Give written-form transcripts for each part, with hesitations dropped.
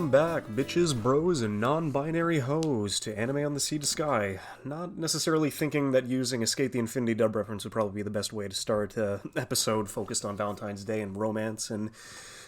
Welcome back, bitches, bros, and non-binary hoes, to Anime on the Sea to Sky. Not necessarily thinking that using Escape the Infinity dub reference would probably be the best way to start an episode focused on Valentine's Day and romance, and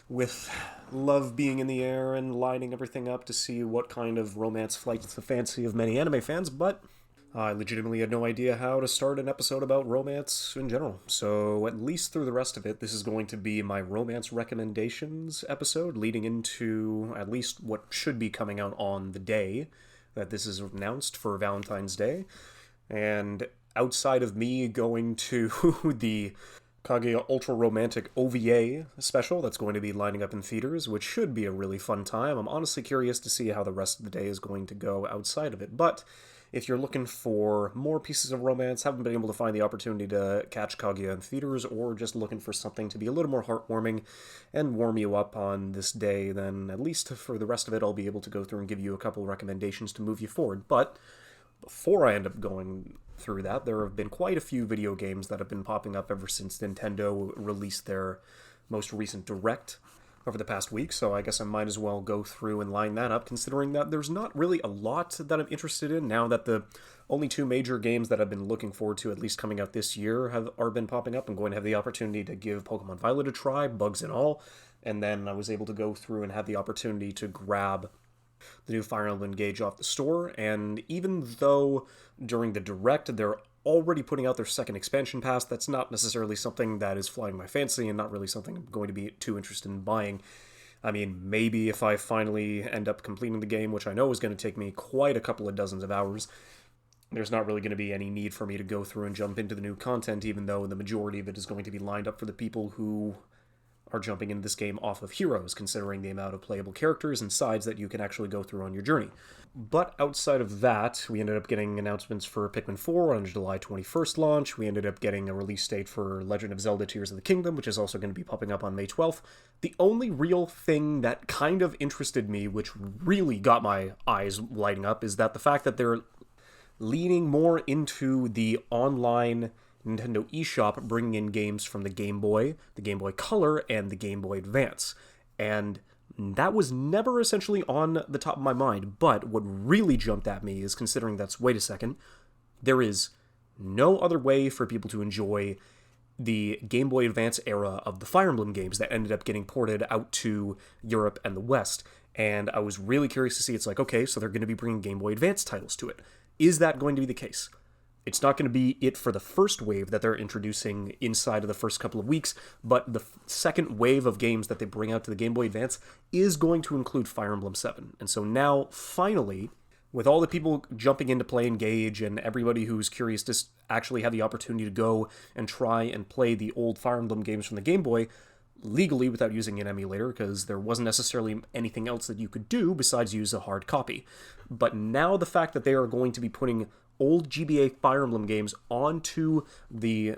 with love being in the air and lining everything up to see what kind of romance flights the fancy of many anime fans, but I legitimately had no idea how to start an episode about romance in general, so at least through the rest of it, this is going to be my romance recommendations episode, leading into at least what should be coming out on the day that this is announced for Valentine's Day. And outside of me going to the Kaguya Ultra Romantic OVA special that's going to be lining up in theaters, which should be a really fun time, I'm honestly curious to see how the rest of the day is going to go outside of it, but if you're looking for more pieces of romance, haven't been able to find the opportunity to catch Kaguya in theaters, or just looking for something to be a little more heartwarming and warm you up on this day, then at least for the rest of it, I'll be able to go through and give you a couple recommendations to move you forward. But before I end up going through that, there have been quite a few video games that have been popping up ever since Nintendo released their most recent Direct over the past week, so I guess I might as well go through and line that up, considering that there's not really a lot that I'm interested in now that the only two major games that I've been looking forward to, at least coming out this year, are been popping up. I'm going to have the opportunity to give Pokemon Violet a try, bugs and all, and then I was able to go through and have the opportunity to grab the new Fire Emblem Engage off the store, and even though during the Direct they're already putting out their second expansion pass, that's not necessarily something that is flying my fancy and not really something I'm going to be too interested in buying. I mean, maybe if I finally end up completing the game, which I know is going to take me quite a couple of dozens of hours, there's not really going to be any need for me to go through and jump into the new content, even though the majority of it is going to be lined up for the people who are jumping into this game off of Heroes, considering the amount of playable characters and sides that you can actually go through on your journey. But outside of that, we ended up getting announcements for Pikmin 4 on July 21st launch. We ended up getting a release date for Legend of Zelda Tears of the Kingdom, which is also going to be popping up on May 12th. The only real thing that kind of interested me, which really got my eyes lighting up, is that the fact that they're leaning more into the online Nintendo eShop, bringing in games from the Game Boy Color, and the Game Boy Advance. And that was never essentially on the top of my mind, but what really jumped at me is considering that's, wait a second, there is no other way for people to enjoy the Game Boy Advance era of the Fire Emblem games that ended up getting ported out to Europe and the West. And I was really curious to see, it's like, okay, so they're going to be bringing Game Boy Advance titles to it. Is that going to be the case? It's not going to be it for the first wave that they're introducing inside of the first couple of weeks, but the second wave of games that they bring out to the Game Boy Advance is going to include Fire Emblem 7. And so now, finally, with all the people jumping into play Engage and everybody who's curious to actually have the opportunity to go and try and play the old Fire Emblem games from the Game Boy legally without using an emulator, because there wasn't necessarily anything else that you could do besides use a hard copy. But now the fact that they are going to be putting old GBA Fire Emblem games onto the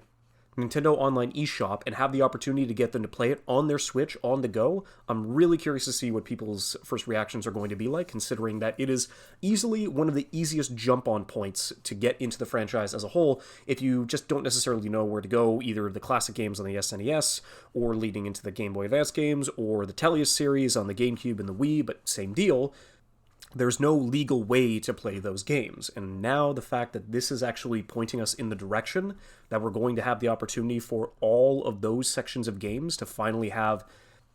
Nintendo Online eShop and have the opportunity to get them to play it on their Switch on the go, I'm really curious to see what people's first reactions are going to be like, considering that it is easily one of the easiest jump-on points to get into the franchise as a whole if you just don't necessarily know where to go, either the classic games on the SNES, or leading into the Game Boy Advance games, or the Tellius series on the GameCube and the Wii, but same deal. There's no legal way to play those games. And now the fact that this is actually pointing us in the direction that we're going to have the opportunity for all of those sections of games to finally have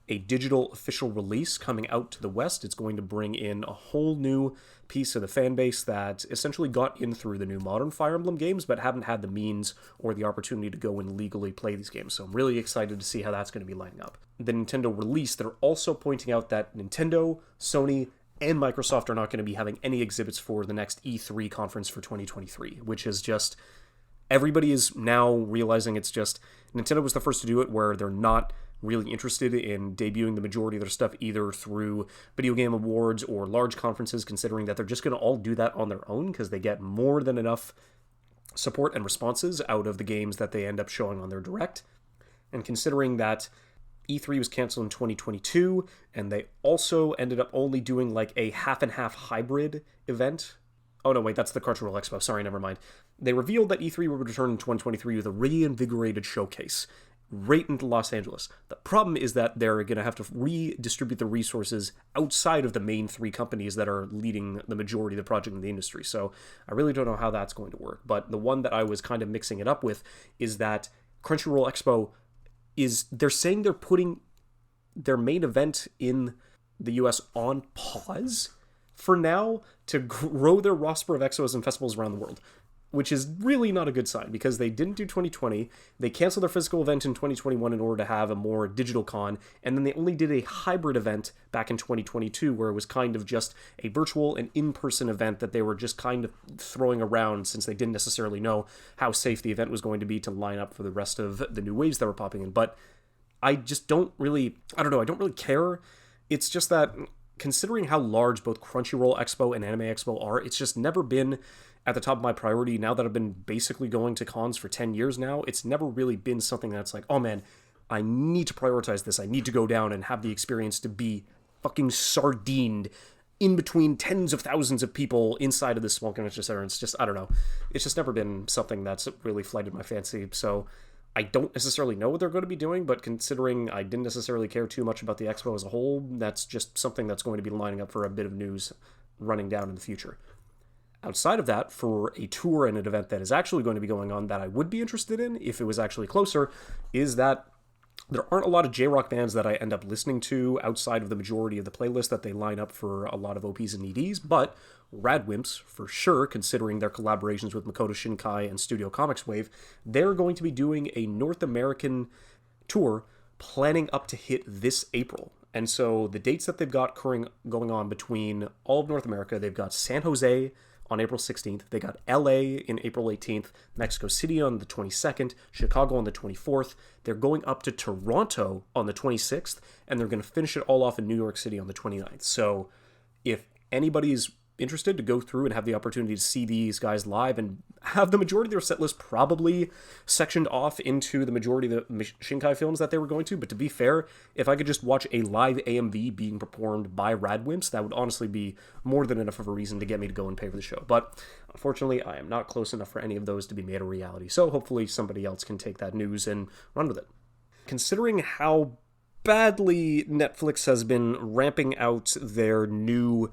a digital official release coming out to the West, it's going to bring in a whole new piece of the fan base that essentially got in through the new modern Fire Emblem games, but haven't had the means or the opportunity to go and legally play these games. So I'm really excited to see how that's going to be lining up. The Nintendo release, they're also pointing out that Nintendo, Sony, and Microsoft are not going to be having any exhibits for the next E3 conference for 2023, which is just, everybody is now realizing it's just, Nintendo was the first to do it, where they're not really interested in debuting the majority of their stuff either through video game awards or large conferences, considering that they're just going to all do that on their own because they get more than enough support and responses out of the games that they end up showing on their Direct. And considering that E3 was canceled in 2022, and they also ended up only doing like a half-and-half hybrid event. Oh no, wait, that's the Cultural Expo. Sorry, never mind. They revealed that E3 would return in 2023 with a reinvigorated showcase, right into Los Angeles. The problem is that they're going to have to redistribute the resources outside of the main three companies that are leading the majority of the project in the industry. So I really don't know how that's going to work. But the one that I was kind of mixing it up with is that Crunchyroll Expo they're saying they're putting their main event in the US on pause for now to grow their roster of expos and festivals around the world, which is really not a good sign because they didn't do 2020. They canceled their physical event in 2021 in order to have a more digital con, and then they only did a hybrid event back in 2022 where it was kind of just a virtual and in-person event that they were just kind of throwing around since they didn't necessarily know how safe the event was going to be to line up for the rest of the new waves that were popping in. But I just don't really care. It's just that considering how large both Crunchyroll Expo and Anime Expo are, it's just never been at the top of my priority. Now that I've been basically going to cons for 10 years now, it's never really been something that's like, oh man, I need to prioritize this. I need to go down and have the experience to be fucking sardined in between tens of thousands of people inside of this small convention center. It's just, I don't know. It's just never been something that's really flighted my fancy. So I don't necessarily know what they're going to be doing, but considering I didn't necessarily care too much about the expo as a whole, that's just something that's going to be lining up for a bit of news running down in the future. Outside of that, for a tour and an event that is actually going to be going on that I would be interested in if it was actually closer, is that there aren't a lot of J-rock bands that I end up listening to outside of the majority of the playlist that they line up for a lot of OPs and EDs, but Radwimps, for sure, considering their collaborations with Makoto Shinkai and Studio Comics Wave, they're going to be doing a North American tour planning up to hit this April. And so the dates that they've got going on between all of North America, they've got San Jose on April 16th, they got LA in April 18th, Mexico City on the 22nd, Chicago on the 24th, they're going up to Toronto on the 26th, and they're going to finish it all off in New York City on the 29th. So if anybody's interested to go through and have the opportunity to see these guys live and have the majority of their set list probably sectioned off into the majority of the Shinkai films that they were going to. But to be fair, if I could just watch a live AMV being performed by Radwimps, that would honestly be more than enough of a reason to get me to go and pay for the show. But unfortunately, I am not close enough for any of those to be made a reality. So hopefully somebody else can take that news and run with it. Considering how badly Netflix has been ramping out their new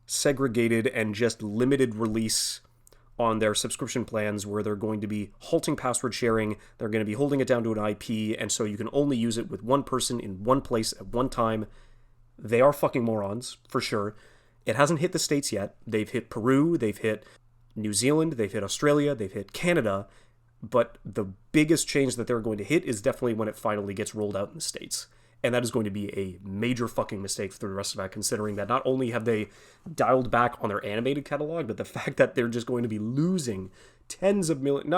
segregated and just limited release on their subscription plans where they're going to be halting password sharing, they're going to be holding it down to an IP, and so you can only use it with one person in one place at one time. They are fucking morons, for sure. It hasn't hit the States yet. They've hit Peru, they've hit New Zealand, they've hit Australia, they've hit Canada, but the biggest change that they're going to hit is definitely when it finally gets rolled out in the States. And that is going to be a major fucking mistake for the rest of that, considering that not only have they dialed back on their animated catalog, but the fact that they're just going to be losing tens of millions.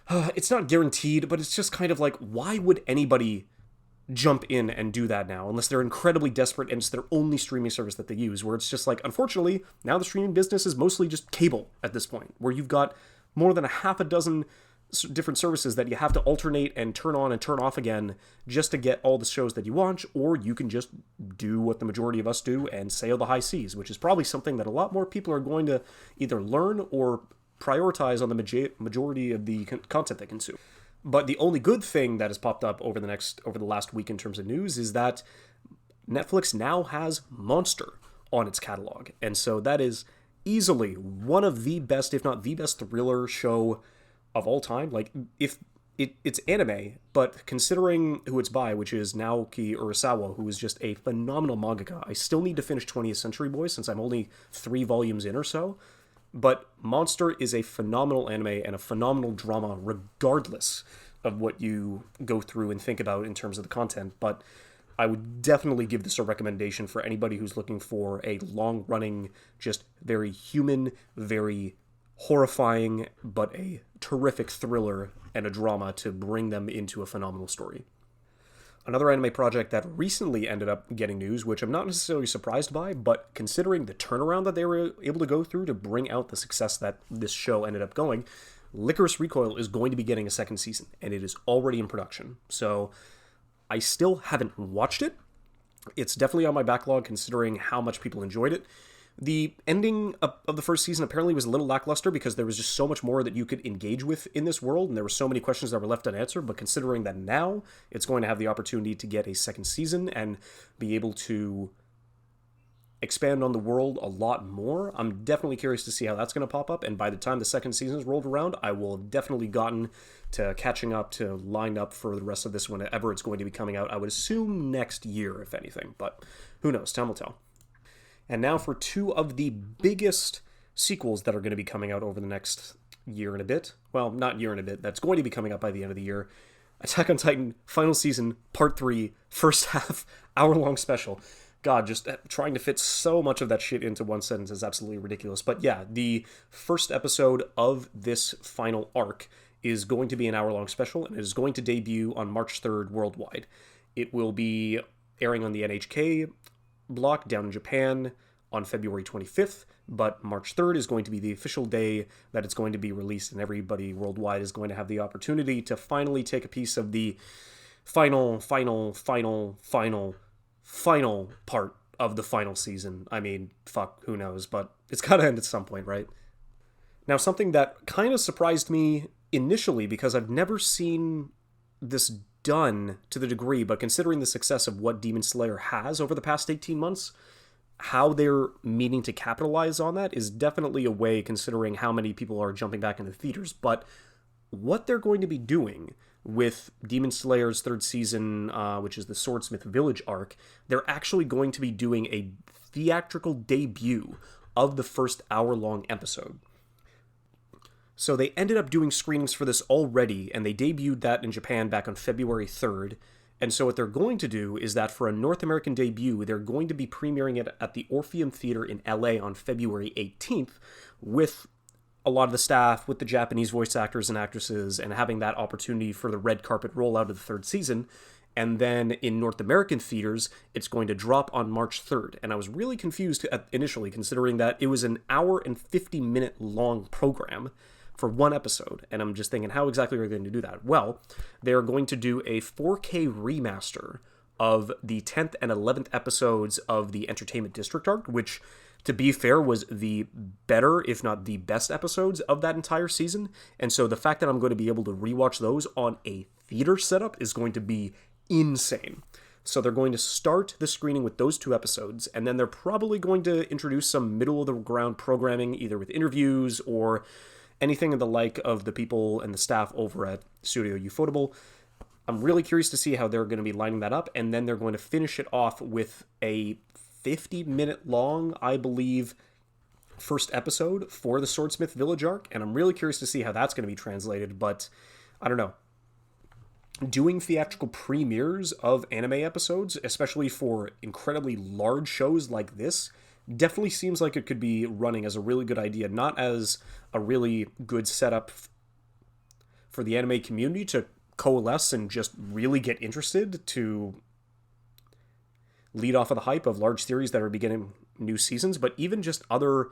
It's not guaranteed, but it's just kind of like, why would anybody jump in and do that now, unless they're incredibly desperate and it's their only streaming service that they use, where it's just like, unfortunately, now the streaming business is mostly just cable at this point, where you've got more than a half a dozen different services that you have to alternate and turn on and turn off again just to get all the shows that you watch, or you can just do what the majority of us do and sail the high seas, which is probably something that a lot more people are going to either learn or prioritize on the majority of the content they consume. But the only good thing that has popped up over the last week in terms of news is that Netflix now has Monster on its catalog, and so that is easily one of the best, if not the best, thriller show of all time. Like, if it's anime, but considering who it's by, which is Naoki Urasawa, who is just a phenomenal mangaka, I still need to finish 20th Century Boys since I'm only 3 volumes in or so, but Monster is a phenomenal anime and a phenomenal drama regardless of what you go through and think about in terms of the content. But I would definitely give this a recommendation for anybody who's looking for a long-running, just very human, very horrifying, but a terrific thriller and a drama to bring them into a phenomenal story. Another anime project that recently ended up getting news, which I'm not necessarily surprised by, but considering the turnaround that they were able to go through to bring out the success that this show ended up going, Licorice Recoil is going to be getting a second season, and it is already in production. So I still haven't watched it. It's definitely on my backlog considering how much people enjoyed it. The ending of the first season apparently was a little lackluster because there was just so much more that you could engage with in this world, and there were so many questions that were left unanswered. But considering that now it's going to have the opportunity to get a second season and be able to expand on the world a lot more, I'm definitely curious to see how that's going to pop up. And by the time the second season is rolled around, I will have definitely gotten to catching up to line up for the rest of this whenever it's going to be coming out. I would assume next year, if anything, but who knows? Time will tell. And now for two of the biggest sequels that are going to be coming out over the next year and a bit. Well, not year and a bit. That's going to be coming out by the end of the year. Attack on Titan, Final Season, Part 3, first half, hour-long special. God, just trying to fit so much of that shit into one sentence is absolutely ridiculous. But yeah, the first episode of this final arc is going to be an hour-long special, and it is going to debut on March 3rd worldwide. It will be airing on the NHK block down in Japan on February 25th, but March 3rd is going to be the official day that it's going to be released, and everybody worldwide is going to have the opportunity to finally take a piece of the final part of the final season. I mean, fuck, who knows, but it's gotta end at some point, right? Now, something that kind of surprised me initially, because I've never seen this done to the degree, but considering the success of what Demon Slayer has over the past 18 months, how they're meaning to capitalize on that is definitely a way, considering how many people are jumping back into theaters. But what they're going to be doing with Demon Slayer's third season, which is the Swordsmith Village arc, they're actually going to be doing a theatrical debut of the first hour-long episode. So they ended up doing screenings for this already, and they debuted that in Japan back on February 3rd. And so what they're going to do is that for a North American debut, they're going to be premiering it at the Orpheum Theater in LA on February 18th with a lot of the staff, with the Japanese voice actors and actresses, and having that opportunity for the red carpet rollout of the third season. And then in North American theaters, it's going to drop on March 3rd. And I was really confused initially, considering that it was an hour and 50-minute long program for one episode. And I'm just thinking, how exactly are they going to do that? Well, they're going to do a 4K remaster of the 10th and 11th episodes of the Entertainment District arc, which, to be fair, was the better, if not the best episodes of that entire season. And so the fact that I'm going to be able to rewatch those on a theater setup is going to be insane. So they're going to start the screening with those two episodes, and then they're probably going to introduce some middle-of-the-ground programming, either with interviews or anything of the like of the people and the staff over at Studio Ufotable. I'm really curious to see how they're going to be lining that up, and then they're going to finish it off with a 50-minute long, I believe, first episode for the Swordsmith Village arc, and I'm really curious to see how that's going to be translated, but I don't know. Doing theatrical premieres of anime episodes, especially for incredibly large shows like this, definitely seems like it could be running as a really good idea, not as a really good setup for the anime community to coalesce and just really get interested to lead off of the hype of large series that are beginning new seasons, but even just other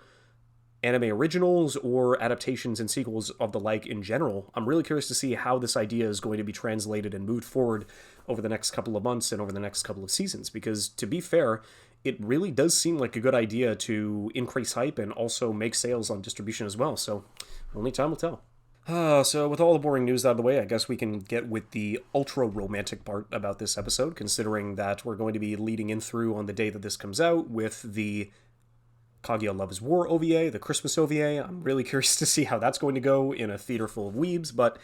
anime originals or adaptations and sequels of the like in general. I'm really curious to see how this idea is going to be translated and moved forward over the next couple of months and over the next couple of seasons, because to be fair, it really does seem like a good idea to increase hype and also make sales on distribution as well, so only time will tell. So with all the boring news out of the way, I guess we can get with the ultra-romantic part about this episode, considering that we're going to be leading in through on the day that this comes out with the Kaguya Love is War OVA, the Christmas OVA. I'm really curious to see how that's going to go in a theater full of weebs, but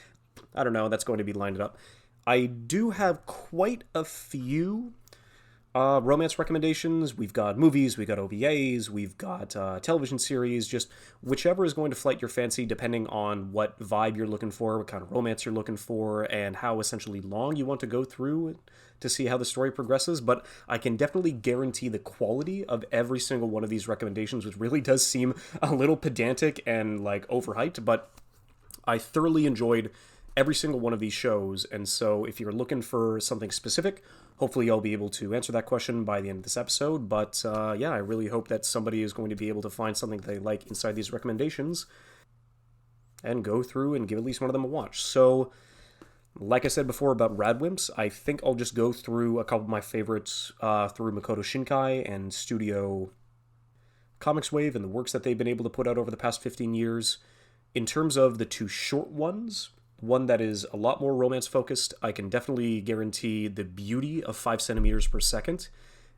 I don't know, that's going to be lined up. I do have quite a few romance recommendations. We've got movies, we've got OVAs, we've got television series, just whichever is going to flight your fancy depending on what vibe you're looking for, what kind of romance you're looking for, and how essentially long you want to go through to see how the story progresses. But I can definitely guarantee the quality of every single one of these recommendations, which really does seem a little pedantic and like overhyped, but I thoroughly enjoyed every single one of these shows, and so if you're looking for something specific, hopefully I'll be able to answer that question by the end of this episode. But yeah, I really hope that somebody is going to be able to find something that they like inside these recommendations and go through and give at least one of them a watch. So, like I said before about Radwimps, I think I'll just go through a couple of my favorites through Makoto Shinkai and Studio Comics Wave and the works that they've been able to put out over the past 15 years. In terms of the two short ones, one that is a lot more romance focused, I can definitely guarantee the beauty of 5 centimeters per second.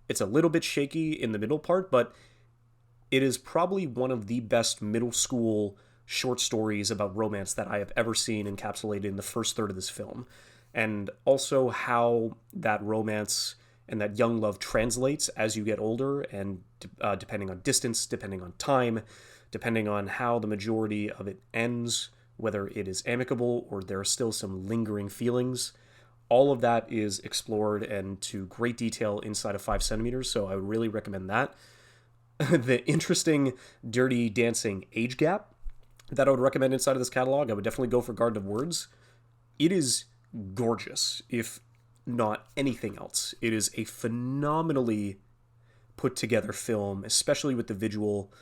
It's a little bit shaky in the middle part, but it is probably one of the best middle school short stories about romance that I have ever seen encapsulated in the first third of this film. And also how that romance and that young love translates as you get older, and depending on distance, depending on time, depending on how the majority of it ends, whether it is amicable or there are still some lingering feelings. All of that is explored and to great detail inside of 5 centimeters, so I would really recommend that. The interesting Dirty Dancing age gap that I would recommend inside of this catalog, I would definitely go for Garden of Words. It is gorgeous, if not anything else. It is a phenomenally put together film, especially with the visuals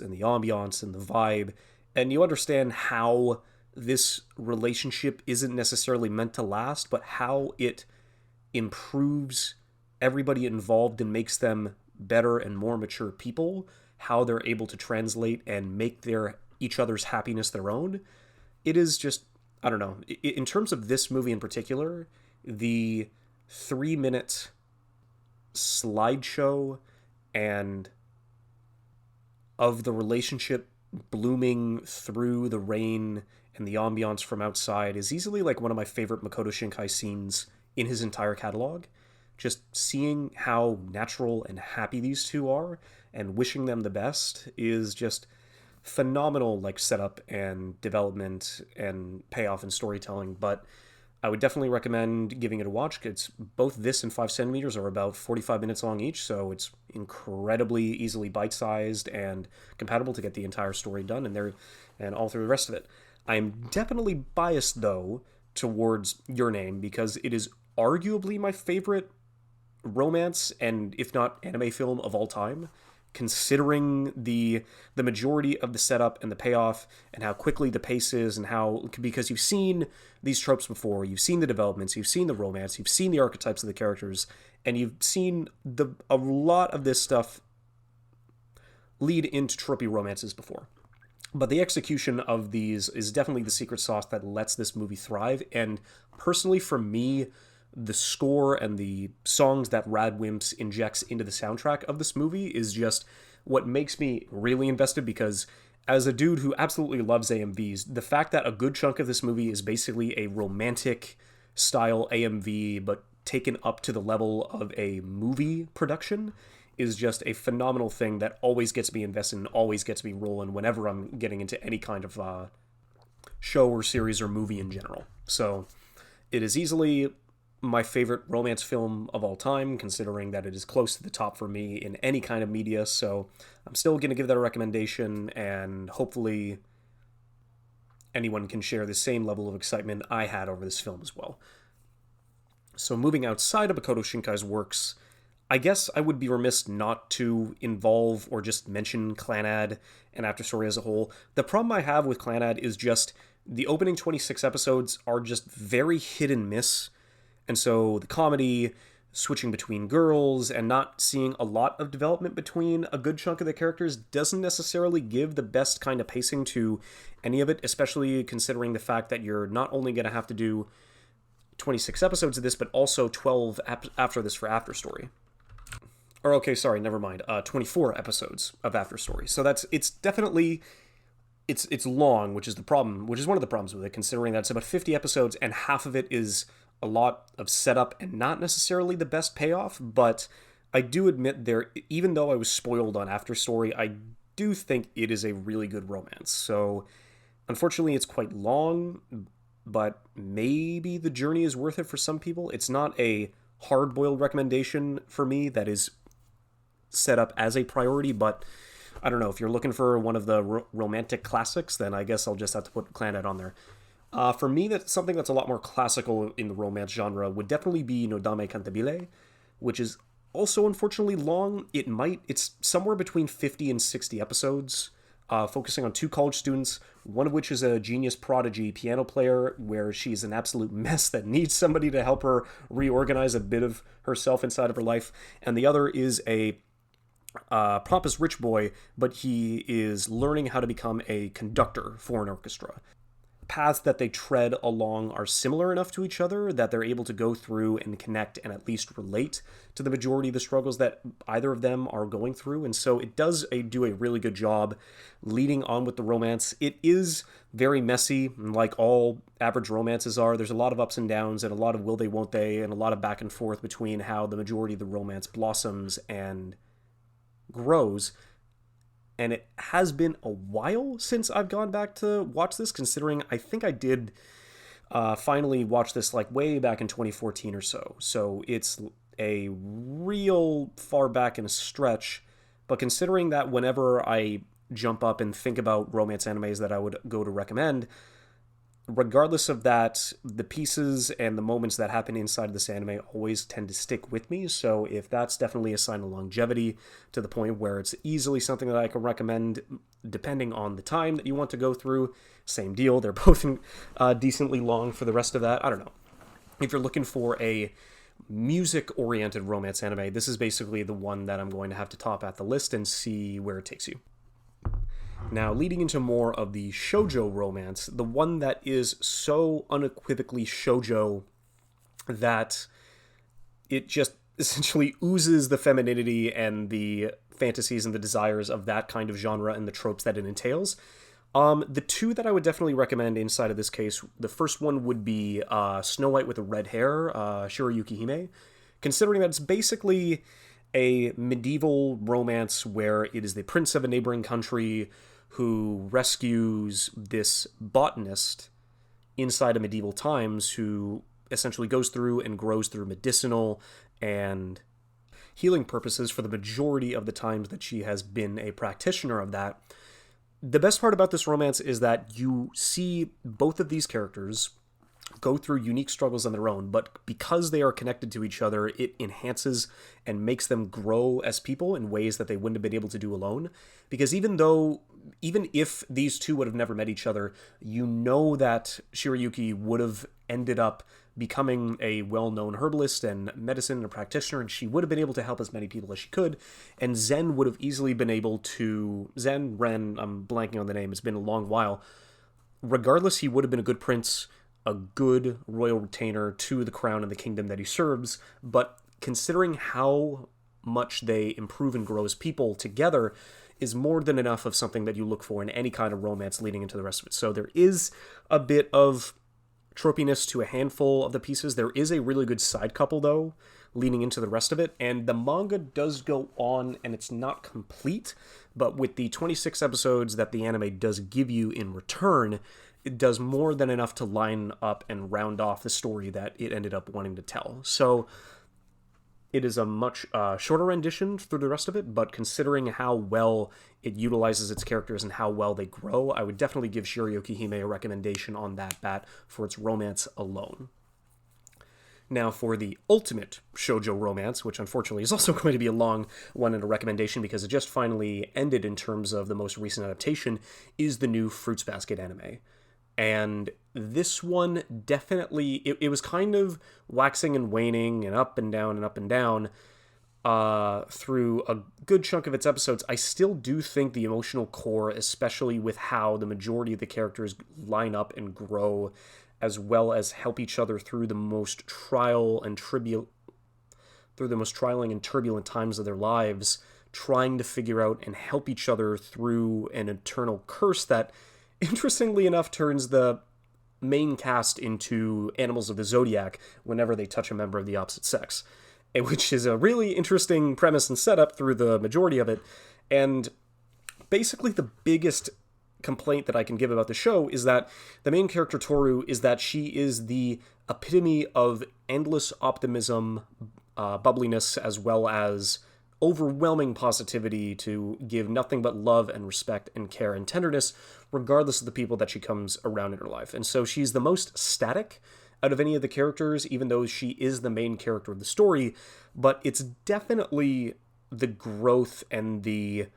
and the ambiance and the vibe, and you understand how this relationship isn't necessarily meant to last, but how it improves everybody involved and makes them better and more mature people, how they're able to translate and make each other's happiness their own. It is just, I don't know, in terms of this movie in particular, the 3-minute slideshow and of the relationship blooming through the rain and the ambiance from outside is easily like one of my favorite Makoto Shinkai scenes in his entire catalog. Just seeing how natural and happy these two are and wishing them the best is just phenomenal, like setup and development and payoff and storytelling. But I would definitely recommend giving it a watch. It's both this and 5 centimeters are about 45 minutes long each, so it's incredibly easily bite-sized and compatible to get the entire story done and all through the rest of it. I'm definitely biased, though, towards Your Name, because it is arguably my favorite romance and, if not anime film of all time, considering the majority of the setup and the payoff and how quickly the pace is, and how, because you've seen these tropes before, you've seen the developments, you've seen the romance, you've seen the archetypes of the characters, and you've seen a lot of this stuff lead into tropey romances before. But the execution of these is definitely the secret sauce that lets this movie thrive. And personally, for me, the score and the songs that Rad Wimps injects into the soundtrack of this movie is just what makes me really invested, because as a dude who absolutely loves AMVs, the fact that a good chunk of this movie is basically a romantic style AMV, but taken up to the level of a movie production, is just a phenomenal thing that always gets me invested and always gets me rolling whenever I'm getting into any kind of show or series or movie in general. So it is easily my favorite romance film of all time, considering that it is close to the top for me in any kind of media. So I'm still going to give that a recommendation, and hopefully anyone can share the same level of excitement I had over this film as well. So moving outside of Makoto Shinkai's works, I guess I would be remiss not to involve or just mention Clannad and After Story as a whole. The problem I have with Clannad is just the opening 26 episodes are just very hit and miss. And so the comedy, switching between girls, and not seeing a lot of development between a good chunk of the characters doesn't necessarily give the best kind of pacing to any of it, especially considering the fact that you're not only going to have to do 26 episodes of this, but also 12 after this for After Story. Or, okay, sorry, never mind. 24 episodes of After Story. So it's definitely, it's long, which is one of the problems with it, considering that it's about 50 episodes and half of it is a lot of setup and not necessarily the best payoff. But I do admit even though I was spoiled on After Story, I do think it is a really good romance. So unfortunately, it's quite long, but maybe the journey is worth it for some people. It's not a hard-boiled recommendation for me that is set up as a priority, but I don't know, if you're looking for one of the romantic classics, then I guess I'll just have to put Clannad on there. For me, that's something that's a lot more classical in the romance genre would definitely be Nodame Cantabile, which is also unfortunately long. It's somewhere between 50 and 60 episodes. focusing on two college students, one of which is a genius prodigy piano player, where she's an absolute mess that needs somebody to help her reorganize a bit of herself inside of her life, and the other is a pompous rich boy, but he is learning how to become a conductor for an orchestra. Paths that they tread along are similar enough to each other that they're able to go through and connect and at least relate to the majority of the struggles that either of them are going through. And so it does do a really good job leading on with the romance. It is very messy, like all average romances are. There's a lot of ups and downs and a lot of will they, won't they, and a lot of back and forth between how the majority of the romance blossoms and grows. And it has been a while since I've gone back to watch this, considering I think I did finally watch this like way back in 2014 or so. So it's a real far back in a stretch. But considering that whenever I jump up and think about romance animes that I would go to recommend, regardless of that, the pieces and the moments that happen inside of this anime always tend to stick with me. So if that's definitely a sign of longevity to the point where it's easily something that I can recommend, depending on the time that you want to go through, same deal. They're both decently long for the rest of that. I don't know. If you're looking for a music-oriented romance anime, this is basically the one that I'm going to have to top at the list and see where it takes you. Now, leading into more of the shoujo romance, the one that is so unequivocally shoujo that it just essentially oozes the femininity and the fantasies and the desires of that kind of genre and the tropes that it entails. The two that I would definitely recommend inside of this case, the first one would be Snow White with the Red Hair, Shiroyuki Hime, considering that it's basically a medieval romance where it is the prince of a neighboring country who rescues this botanist inside of medieval times who essentially goes through and grows through medicinal and healing purposes for the majority of the times that she has been a practitioner of that. The best part about this romance is that you see both of these characters go through unique struggles on their own, but because they are connected to each other, it enhances and makes them grow as people in ways that they wouldn't have been able to do alone. Because even if these two would have never met each other, you know that Shiroyuki would have ended up becoming a well-known herbalist and medicine and practitioner, and she would have been able to help as many people as she could. And Zen would have easily been able to... Ren, I'm blanking on the name, it's been a long while. Regardless, he would have been a good prince, a good royal retainer to the crown and the kingdom that he serves, but considering how much they improve and grow as people together is more than enough of something that you look for in any kind of romance leading into the rest of it. So there is a bit of tropiness to a handful of the pieces. There is a really good side couple, though, leading into the rest of it, and the manga does go on, and it's not complete, but with the 26 episodes that the anime does give you in return, it does more than enough to line up and round off the story that it ended up wanting to tell. So it is a much shorter rendition through the rest of it, but considering how well it utilizes its characters and how well they grow, I would definitely give Shiroyuki Hime a recommendation on that bat for its romance alone. Now, for the ultimate shoujo romance, which unfortunately is also going to be a long one and a recommendation because it just finally ended in terms of the most recent adaptation, is the new Fruits Basket anime. And this one definitely, it was kind of waxing and waning and up and down through a good chunk of its episodes. I still do think the emotional core, especially with how the majority of the characters line up and grow, as well as help each other through the most trying and turbulent times of their lives, trying to figure out and help each other through an eternal curse that, interestingly enough, turns the main cast into animals of the zodiac whenever they touch a member of the opposite sex, which is a really interesting premise and setup through the majority of it. And basically the biggest complaint that I can give about the show is that the main character, Toru, is that she is the epitome of endless optimism, bubbliness, as well as overwhelming positivity to give nothing but love and respect and care and tenderness, regardless of the people that she comes around in her life. And so she's the most static out of any of the characters, even though she is the main character of the story, but it's definitely the growth and the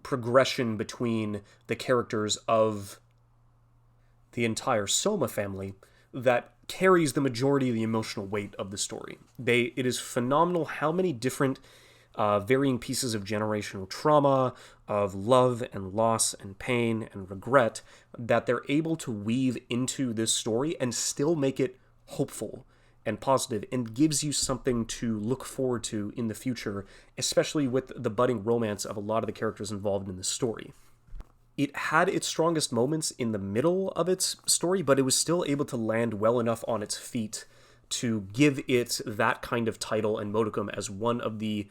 progression between the characters of the entire Soma family that carries the majority of the emotional weight of the story. It is phenomenal how many different varying pieces of generational trauma, of love and loss and pain and regret that they're able to weave into this story and still make it hopeful and positive and gives you something to look forward to in the future, especially with the budding romance of a lot of the characters involved in the story. It had its strongest moments in the middle of its story, but it was still able to land well enough on its feet to give it that kind of title and modicum as one of the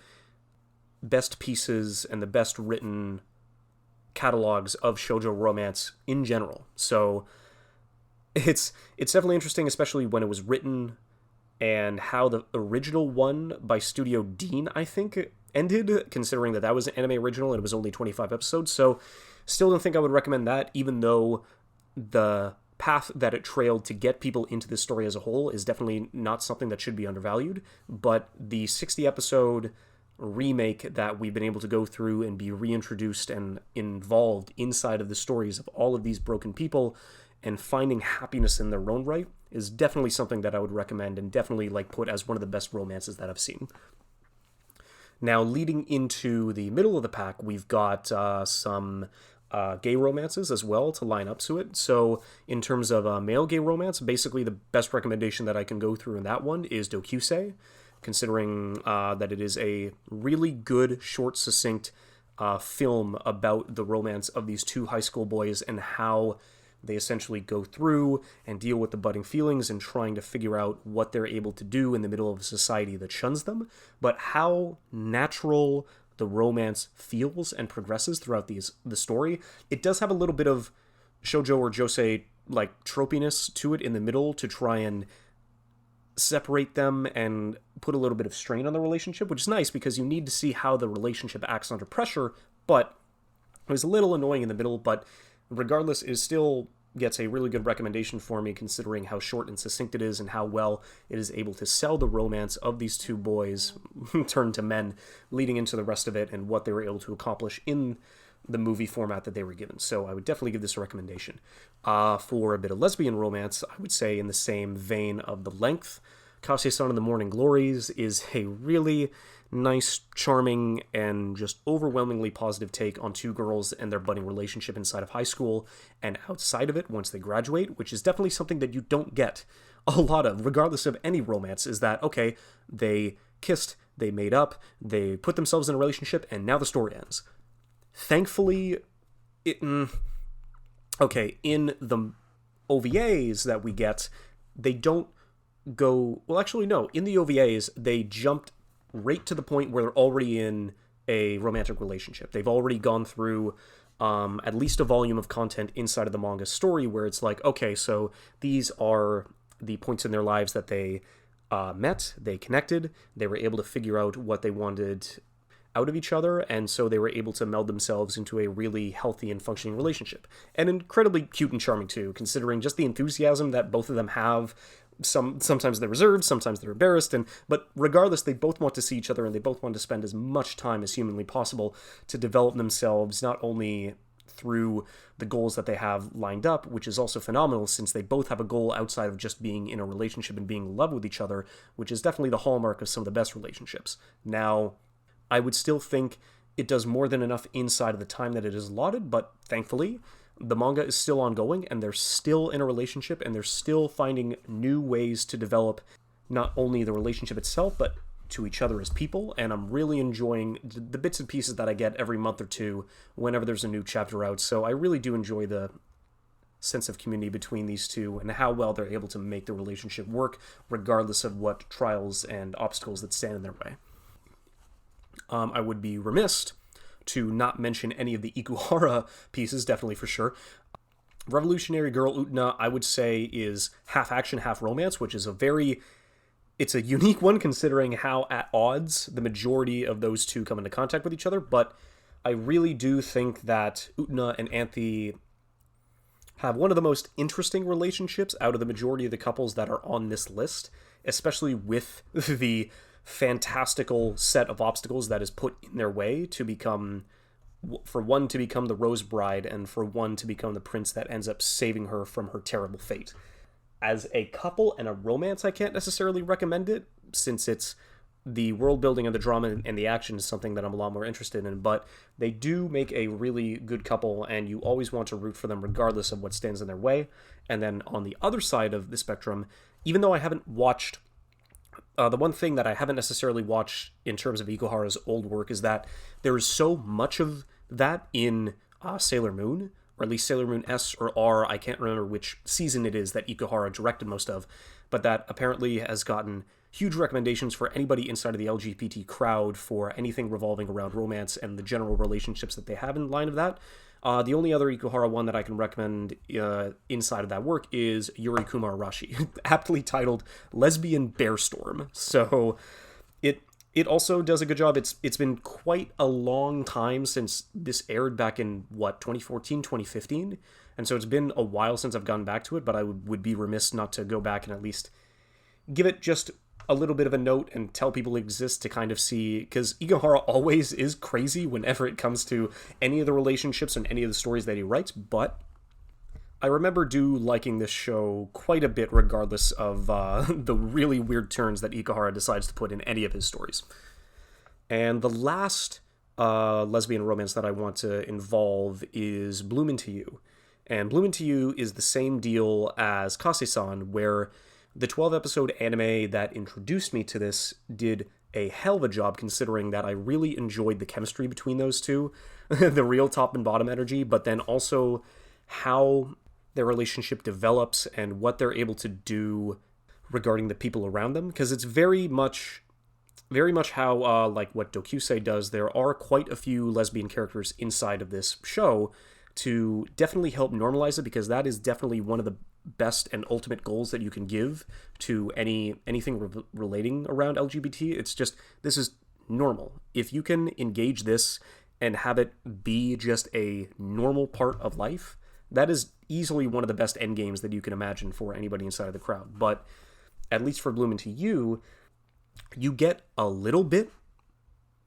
best pieces and the best written catalogs of shoujo romance in general. So it's definitely interesting, especially when it was written and how the original one by Studio Dean, I think, ended, considering that was an anime original and it was only 25 episodes. So still don't think I would recommend that, even though the path that it trailed to get people into this story as a whole is definitely not something that should be undervalued. But the 60 episode remake that we've been able to go through and be reintroduced and involved inside of the stories of all of these broken people and finding happiness in their own right is definitely something that I would recommend and definitely put as one of the best romances that I've seen. Now, leading into the middle of the pack, we've got some gay romances as well to line up to it. So in terms of male gay romance, basically the best recommendation that I can go through in that one is Dokusei, considering that it is a really good, short, succinct film about the romance of these two high school boys and how they essentially go through and deal with the budding feelings and trying to figure out what they're able to do in the middle of a society that shuns them, but how natural the romance feels and progresses throughout the story. It does have a little bit of shoujo or josei tropiness to it in the middle to try and separate them and put a little bit of strain on the relationship, which is nice because you need to see how the relationship acts under pressure, but it was a little annoying in the middle, but regardless, it still gets a really good recommendation for me considering how short and succinct it is and how well it is able to sell the romance of these two boys turned to men leading into the rest of it and what they were able to accomplish in the movie format that they were given. So I would definitely give this a recommendation. For a bit of lesbian romance, I would say in the same vein of the length, Kase-san and the Morning Glories is a really nice, charming, and just overwhelmingly positive take on two girls and their budding relationship inside of high school and outside of it once they graduate, which is definitely something that you don't get a lot of, regardless of any romance, is that, okay, they kissed, they made up, they put themselves in a relationship, and now the story ends. Thankfully, in the OVAs that we get, they don't go... Well, actually, no. In the OVAs, they jumped right to the point where they're already in a romantic relationship. They've already gone through at least a volume of content inside of the manga story where it's like, okay, so these are the points in their lives that they met, they connected, they were able to figure out what they wanted out of each other, and so they were able to meld themselves into a really healthy and functioning relationship. And incredibly cute and charming too, considering just the enthusiasm that both of them have. Sometimes they're reserved, sometimes they're embarrassed, but regardless, they both want to see each other and they both want to spend as much time as humanly possible to develop themselves, not only through the goals that they have lined up, which is also phenomenal since they both have a goal outside of just being in a relationship and being in love with each other, which is definitely the hallmark of some of the best relationships. Now, I would still think it does more than enough inside of the time that it is allotted, but thankfully, the manga is still ongoing, and they're still in a relationship, and they're still finding new ways to develop not only the relationship itself, but to each other as people, and I'm really enjoying the bits and pieces that I get every month or two whenever there's a new chapter out, so I really do enjoy the sense of community between these two and how well they're able to make the relationship work, regardless of what trials and obstacles that stand in their way. I would be remiss to not mention any of the Ikuhara pieces, definitely for sure. Revolutionary Girl Utena, I would say, is half action, half romance, which is it's a unique one considering how at odds the majority of those two come into contact with each other, but I really do think that Utena and Anthe have one of the most interesting relationships out of the majority of the couples that are on this list, especially with the fantastical set of obstacles that is put in their way to become for one to become the Rose Bride and for one to become the prince that ends up saving her from her terrible fate. As a couple and a romance, I can't necessarily recommend it, since it's the world building and the drama and the action is something that I'm a lot more interested in, but they do make a really good couple, and you always want to root for them regardless of what stands in their way. And then on the other side of the spectrum, even though I haven't watched the one thing that I haven't necessarily watched in terms of Ikuhara's old work is that there is so much of that in Sailor Moon, or at least Sailor Moon S or R, I can't remember which season it is that Ikuhara directed most of, but that apparently has gotten huge recommendations for anybody inside of the LGBT crowd for anything revolving around romance and the general relationships that they have in line of that. The only other Ikuhara one that I can recommend inside of that work is Yuri Kuma Arashi, aptly titled Lesbian Bear Storm. So it also does a good job. It's been quite a long time since this aired back in, 2014, 2015? And so it's been a while since I've gone back to it, but I would be remiss not to go back and at least give it just a little bit of a note and tell people it exists to kind of see, because Ikuhara always is crazy whenever it comes to any of the relationships and any of the stories that he writes, but I remember liking this show quite a bit regardless of the really weird turns that Ikuhara decides to put in any of his stories. And the last lesbian romance that I want to involve is Bloom Into You. And Bloom Into You is the same deal as Kase-san, where the 12-episode anime that introduced me to this did a hell of a job, considering that I really enjoyed the chemistry between those two, the real top and bottom energy, but then also how their relationship develops and what they're able to do regarding the people around them, because it's very much how, like what Dokusei does, there are quite a few lesbian characters inside of this show to definitely help normalize it, because that is definitely one of the best and ultimate goals that you can give to anything relating around LGBT. It's just, this is normal. If you can engage this and have it be just a normal part of life, that is easily one of the best end games that you can imagine for anybody inside of the crowd. But at least for Bloom Into You, you get a little bit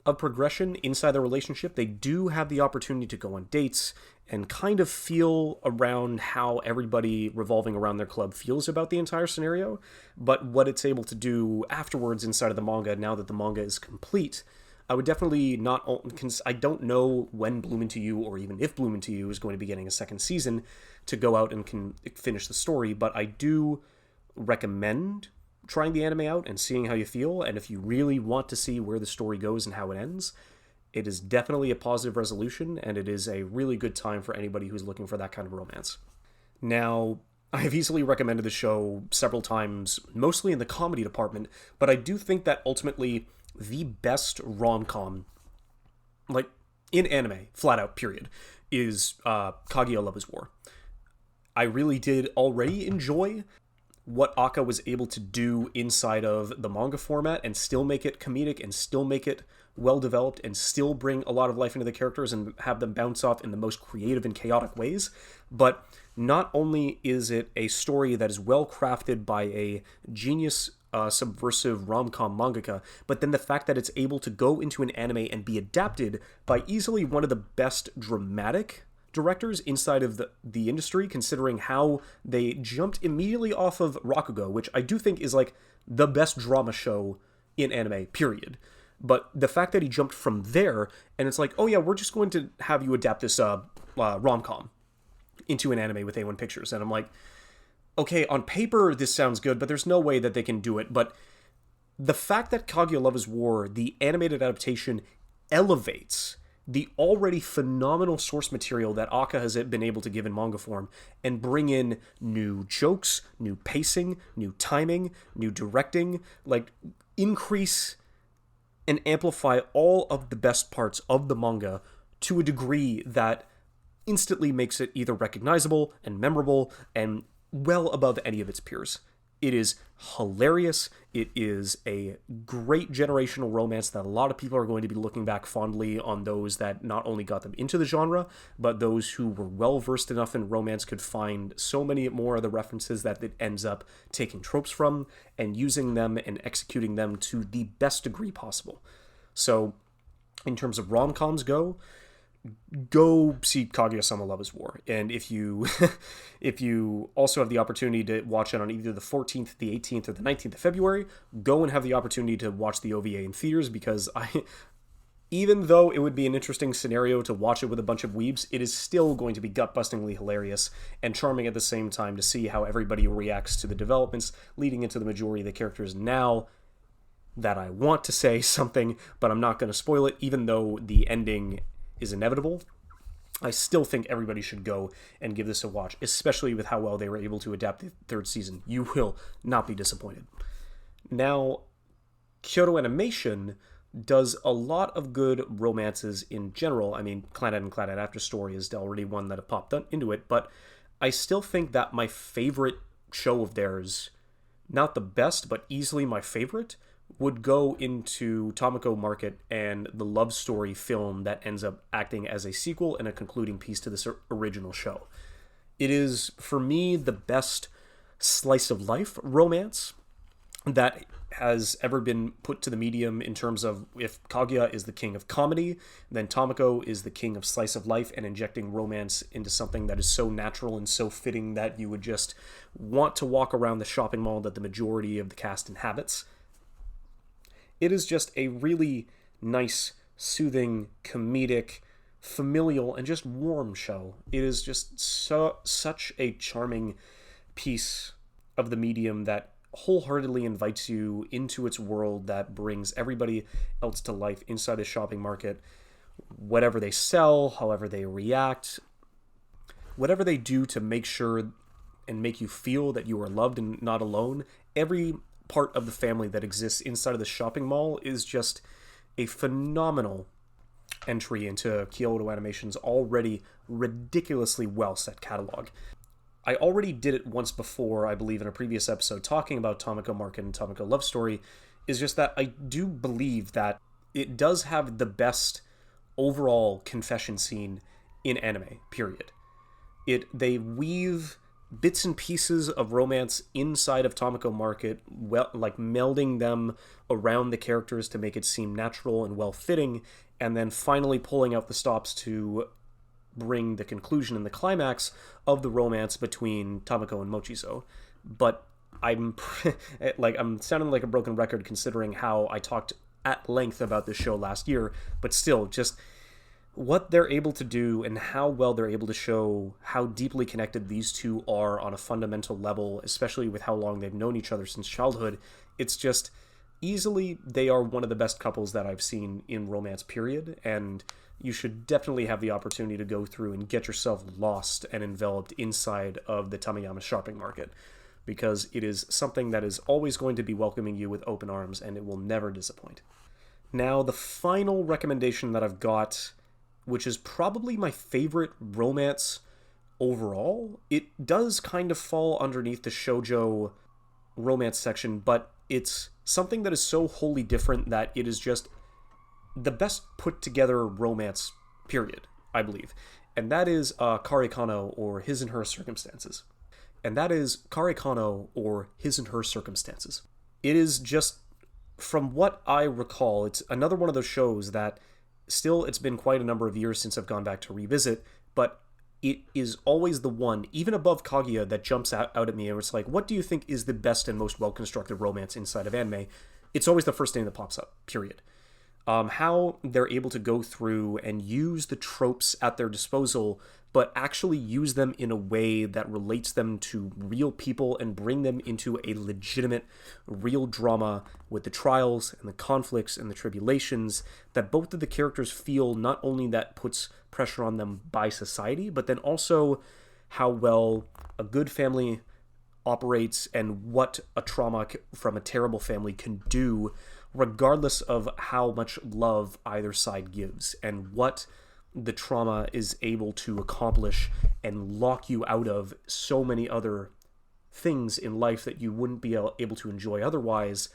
of progression inside the relationship. They do have the opportunity to go on dates and kind of feel around how everybody revolving around their club feels about the entire scenario, but what it's able to do afterwards inside of the manga, now that the manga is complete, I would definitely I don't know when Bloom Into You, or even if Bloom Into You is going to be getting a second season to go out and can finish the story, but I do recommend trying the anime out and seeing how you feel, and if you really want to see where the story goes and how it ends, it is definitely a positive resolution, and it is a really good time for anybody who's looking for that kind of romance. Now, I've easily recommended the show several times, mostly in the comedy department, but I do think that ultimately the best rom-com, like, in anime, flat out, period, is Kaguya Love is War. I really did already enjoy what Aka was able to do inside of the manga format and still make it comedic and still make it well-developed and still bring a lot of life into the characters and have them bounce off in the most creative and chaotic ways. But not only is it a story that is well-crafted by a genius subversive rom-com mangaka, but then the fact that it's able to go into an anime and be adapted by easily one of the best dramatic directors inside of the industry, considering how they jumped immediately off of Rakugo, which I do think is like the best drama show in anime, period. But the fact that he jumped from there, and it's like, oh yeah, we're just going to have you adapt this rom-com into an anime with A1 Pictures. And I'm like, okay, on paper this sounds good, but there's no way that they can do it. But the fact that Kaguya Love is War, the animated adaptation, elevates the already phenomenal source material that Aka has been able to give in manga form and bring in new jokes, new pacing, new timing, new directing, like increase and amplify all of the best parts of the manga to a degree that instantly makes it either recognizable and memorable and well above any of its peers. It is hilarious. It is a great generational romance that a lot of people are going to be looking back fondly on, those that not only got them into the genre, but those who were well-versed enough in romance could find so many more of the references that it ends up taking tropes from and using them and executing them to the best degree possible. So, in terms of rom-coms go, go see Kaguya-sama Love is War. And if you if you also have the opportunity to watch it on either the 14th, the 18th, or the 19th of February, go and have the opportunity to watch the OVA in theaters, because even though it would be an interesting scenario to watch it with a bunch of weebs, it is still going to be gut-bustingly hilarious and charming at the same time to see how everybody reacts to the developments leading into the majority of the characters. Now that I want to say something, but I'm not going to spoil it, even though the ending is inevitable, I still think everybody should go and give this a watch, especially with how well they were able to adapt the third season. You will not be disappointed. Now, Kyoto Animation does a lot of good romances in general. I mean, Clannad and Clannad After Story is already one that have popped into it, but I still think that my favorite show of theirs, not the best, but easily my favorite, would go into Tomoko Market and the love story film that ends up acting as a sequel and a concluding piece to this original show. It is, for me, the best slice of life romance that has ever been put to the medium, in terms of, if Kaguya is the king of comedy, then Tomoko is the king of slice of life and injecting romance into something that is so natural and so fitting that you would just want to walk around the shopping mall that the majority of the cast inhabits. It is just a really nice, soothing, comedic, familial, and just warm show. It is just such a charming piece of the medium that wholeheartedly invites you into its world, that brings everybody else to life inside the shopping market. Whatever they sell, however they react, whatever they do to make sure and make you feel that you are loved and not alone, every part of the family that exists inside of the shopping mall is just a phenomenal entry into Kyoto Animation's already ridiculously well set catalog. I already did it once before, I believe, in a previous episode, talking about Tomoko Market and Tomoko Love Story, is just that I do believe that it does have the best overall confession scene in anime, period. They weave bits and pieces of romance inside of Tomoko Market, like melding them around the characters to make it seem natural and well-fitting, and then finally pulling out the stops to bring the conclusion and the climax of the romance between Tomoko and Mochizo. But I'm sounding like a broken record considering how I talked at length about this show last year, but still, just what they're able to do and how well they're able to show how deeply connected these two are on a fundamental level, especially with how long they've known each other since childhood. It's just, easily, they are one of the best couples that I've seen in romance, period, and you should definitely have the opportunity to go through and get yourself lost and enveloped inside of the Tamiyama shopping market, because it is something that is always going to be welcoming you with open arms, and it will never disappoint. Now, the final recommendation that I've got, which is probably my favorite romance overall, it does kind of fall underneath the shoujo romance section, but it's something that is so wholly different that it is just the best put together romance, period, I believe. And that is Kare Kano, or His and Her Circumstances. And that is Kare Kano, or His and Her Circumstances. It is just, from what I recall, it's another one of those shows that still, it's been quite a number of years since I've gone back to revisit, but it is always the one, even above Kaguya, that jumps out at me, and it's like, what do you think is the best and most well-constructed romance inside of anime? It's always the first thing that pops up, period. How they're able to go through and use the tropes at their disposal, but actually use them in a way that relates them to real people and bring them into a legitimate, real drama with the trials and the conflicts and the tribulations that both of the characters feel, not only that puts pressure on them by society, but then also how well a good family operates and what a trauma from a terrible family can do, regardless of how much love either side gives, and what the trauma is able to accomplish and lock you out of so many other things in life that you wouldn't be able to enjoy otherwise,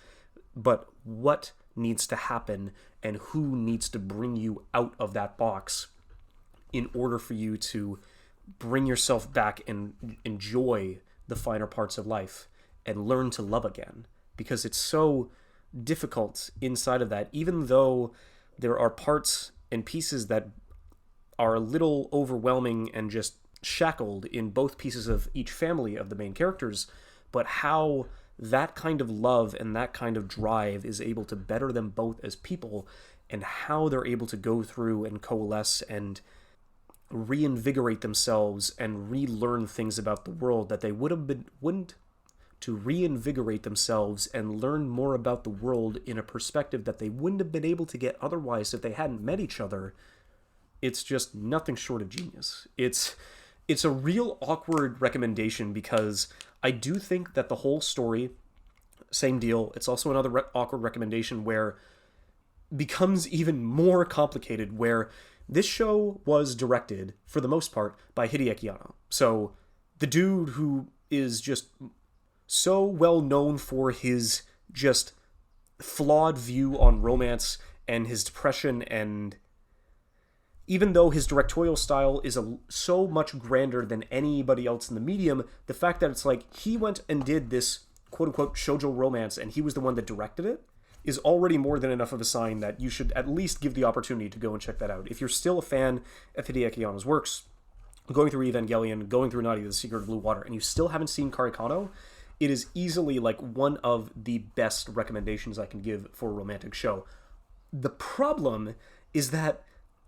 but what needs to happen and who needs to bring you out of that box in order for you to bring yourself back and enjoy the finer parts of life and learn to love again. Because it's so difficult inside of that, even though there are parts and pieces that are a little overwhelming and just shackled in both pieces of each family of the main characters, but how that kind of love and that kind of drive is able to better them both as people, and how they're able to go through and coalesce and reinvigorate themselves and relearn things about the world that they wouldn't to reinvigorate themselves and learn more about the world in a perspective that they wouldn't have been able to get otherwise if they hadn't met each other. It's just nothing short of genius. It's a real awkward recommendation because I do think that the whole story, same deal. It's also another awkward recommendation where becomes even more complicated, where this show was directed, for the most part, by Hideaki Anno. So the dude who is just so well known for his just flawed view on romance and his depression, and even though his directorial style is so much grander than anybody else in the medium, the fact that it's like he went and did this quote-unquote shoujo romance and he was the one that directed it is already more than enough of a sign that you should at least give the opportunity to go and check that out. If you're still a fan of Hideaki Anno's works, going through Evangelion, going through Nadia the Secret of Blue Water, and you still haven't seen Karikano, it is easily like one of the best recommendations I can give for a romantic show. The problem is that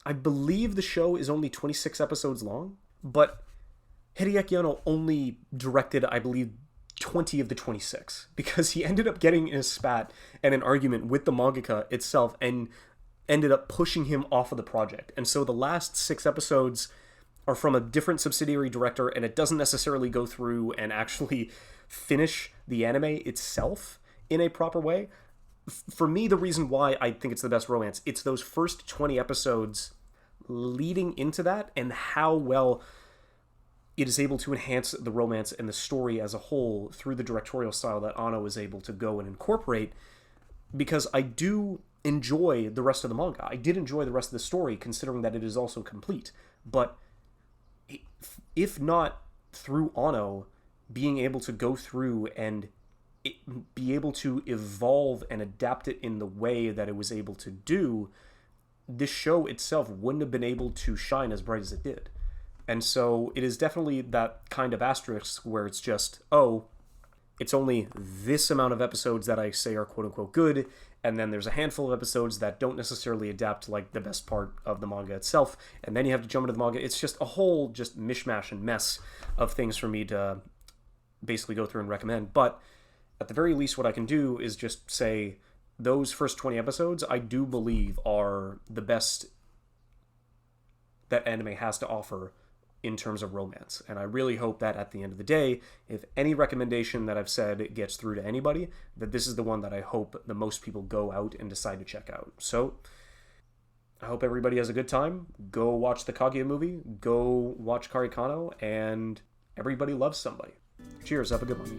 I believe the show is only 26 episodes long, but Hideaki Anno only directed, I believe, 20 of the 26, because he ended up getting in a spat and an argument with the mangaka itself and ended up pushing him off of the project. And so the last 6 episodes are from a different subsidiary director, and it doesn't necessarily go through and actually finish the anime itself in a proper way. For me, the reason why I think it's the best romance, it's those first 20 episodes leading into that and how well it is able to enhance the romance and the story as a whole through the directorial style that Anno is able to go and incorporate, because I do enjoy the rest of the manga. I did enjoy the rest of the story, considering that it is also complete. But if not through Anno being able to go through and be able to evolve and adapt it in the way that it was able to do, this show itself wouldn't have been able to shine as bright as it did. And so it is definitely that kind of asterisk where it's just, oh, it's only this amount of episodes that I say are quote-unquote good, and then there's a handful of episodes that don't necessarily adapt like the best part of the manga itself, and then you have to jump into the manga. It's just a whole just mishmash and mess of things for me to basically go through and recommend. But at the very least, what I can do is just say those first 20 episodes, I do believe, are the best that anime has to offer in terms of romance. And I really hope that at the end of the day, if any recommendation that I've said gets through to anybody, that this is the one that I hope the most people go out and decide to check out. So I hope everybody has a good time. Go watch the Kaguya movie, go watch Karikano, and everybody loves somebody. Cheers, have a good one.